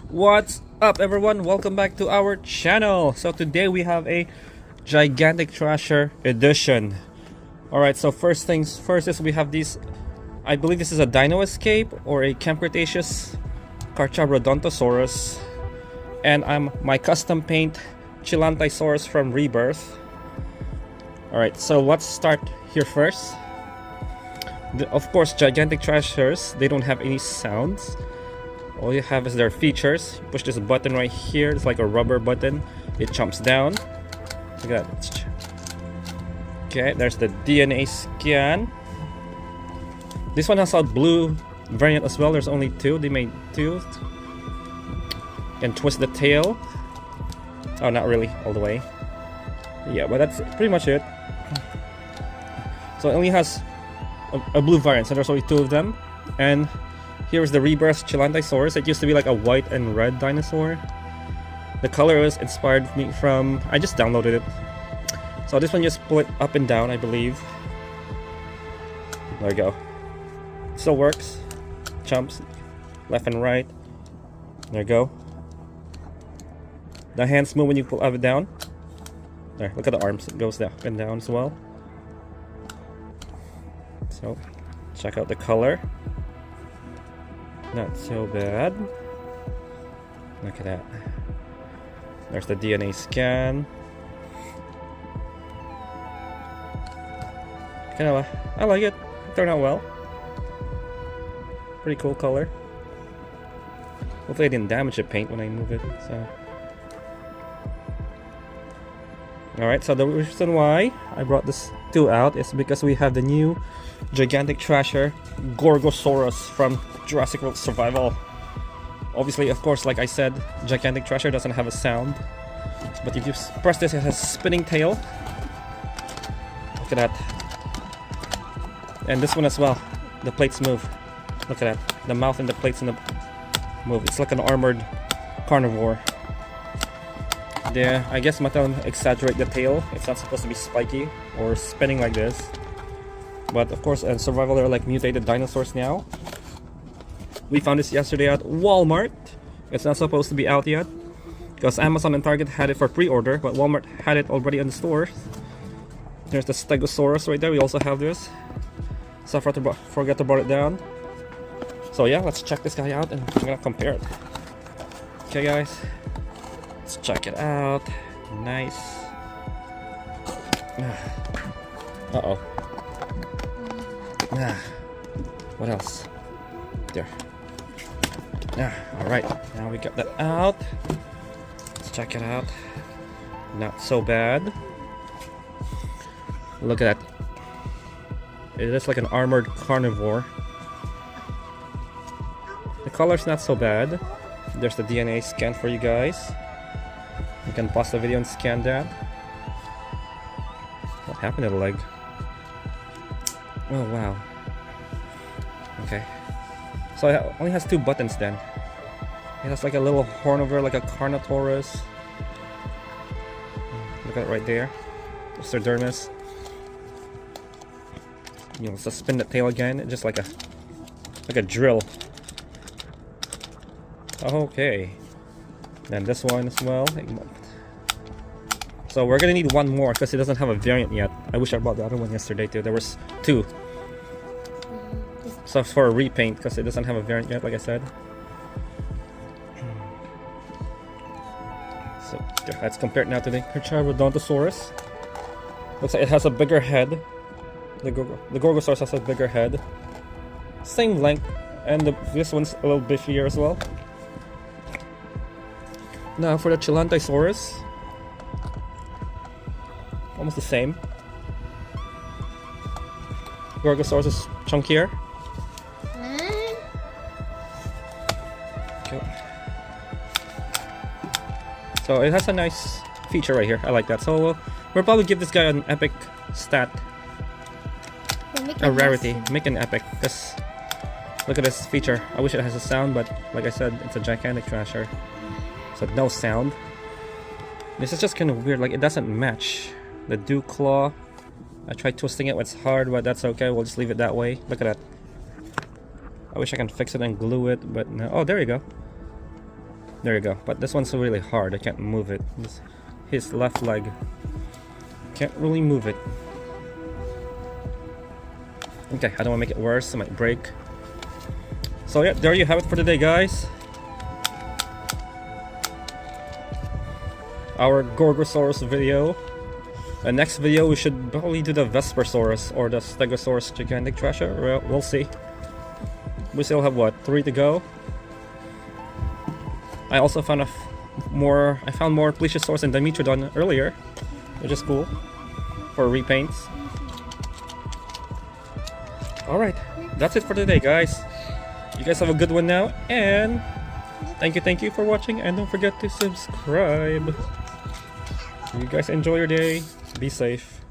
What's up, everyone? Welcome back to our channel. So today we have a gigantic treasure edition. Alright, so first things first is we have these. I believe this is a Dino Escape or a Cretaceous Carcharodontosaurus, and my custom paint Chilantaisaurus from Rebirth. Alright, so let's start here first. Of course, gigantic treasures, they don't have any sounds. All you have is their features. You push this button right here, it's like a rubber button. It jumps down. Look at that. Okay, there's the DNA scan. This one has a blue variant as well. There's only two. They made two. And twist the tail. Oh, not really all the way. Yeah, but that's pretty much it. So it only has a blue variant, so there's only two of them. And here's the Rebirth Chilantaisaurus. It used to be like a white and red dinosaur. The color was inspired me from, I just downloaded it. So this one just split up and down, I believe. There we go. Still works. Jumps left and right. There you go. The hands move when you pull up and down. There, look at the arms. It goes up and down as well. So, check out the color. Not so bad. Look at that. There's the DNA scan. I like it. It turned out well. Pretty cool color. Hopefully I didn't damage the paint when I move it. So. Alright, so the reason why I brought this two out is because we have the new gigantic treasure GORGOSAURus from Jurassic World Survival. Obviously, of course, like I said, gigantic treasure doesn't have a sound. But if you press this, it has a spinning tail. Look at that. And this one as well. The plates move. Look at that. The mouth and the plates move. It's like an armored carnivore. Yeah, I guess Mattel exaggerate the tail. It's not supposed to be spiky or spinning like this. But of course, in survival, they're like mutated dinosaurs now. We found this yesterday at Walmart. It's not supposed to be out yet because Amazon and Target had it for pre-order, but Walmart had it already in the stores. There's the Stegosaurus right there. We also have this. So I forgot to bring it down. So yeah, let's check this guy out and I'm gonna compare it. Okay, guys. Let's check it out. Nice. Uh-oh. What else? There. Alright. Now we got that out. Let's check it out. Not so bad. Look at that. It is like an armored carnivore. The color's not so bad. There's the DNA scan for you guys. You can pause the video and scan that. What happened to the leg? Oh wow. Okay. So it only has two buttons then. It has like a little horn over, like a Carnotaurus. Look at it right there. Dermis. You know, just spin the tail again, just like a drill. Okay. Then this one as well. So we're gonna need one more because it doesn't have a variant yet. I wish I bought the other one yesterday too. There was two. So for a repaint because it doesn't have a variant yet, like I said. So let's compare it now to the Carcharodontosaurus. Looks like it has a bigger head. The Gorgosaurus has a bigger head. Same length, and this one's a little biffier as well. Now for the Chilantaisaurus, almost the same. Gorgosaurus is chunkier. Okay. So it has a nice feature right here. I like that. So we'll probably give this guy an epic stat. A rarity. Make an epic. Because look at this feature. I wish it has a sound, but like I said, it's a gigantic treasure. So no sound. This is just kind of weird. Like it doesn't match the dew claw. I tried twisting it. It's hard, but that's okay. We'll just leave it that way. Look at that. I wish I can fix it and glue it, but no. Oh, there you go. There you go. But this one's really hard. I can't move it. His left leg. Can't really move it. Okay, I don't want to make it worse. It might break. So yeah, there you have it for today, guys. Our Gorgosaurus video. The next video we should probably do the Vespersaurus or the Stegosaurus gigantic trasher. Well, we'll see. We still have what, 3 to go. I also found more Plesiosaurus and Dimetrodon earlier, which is cool for repaints. Alright, that's it for today, guys. You guys have a good one now, and thank you for watching, and don't forget to subscribe. You guys enjoy your day. Be safe.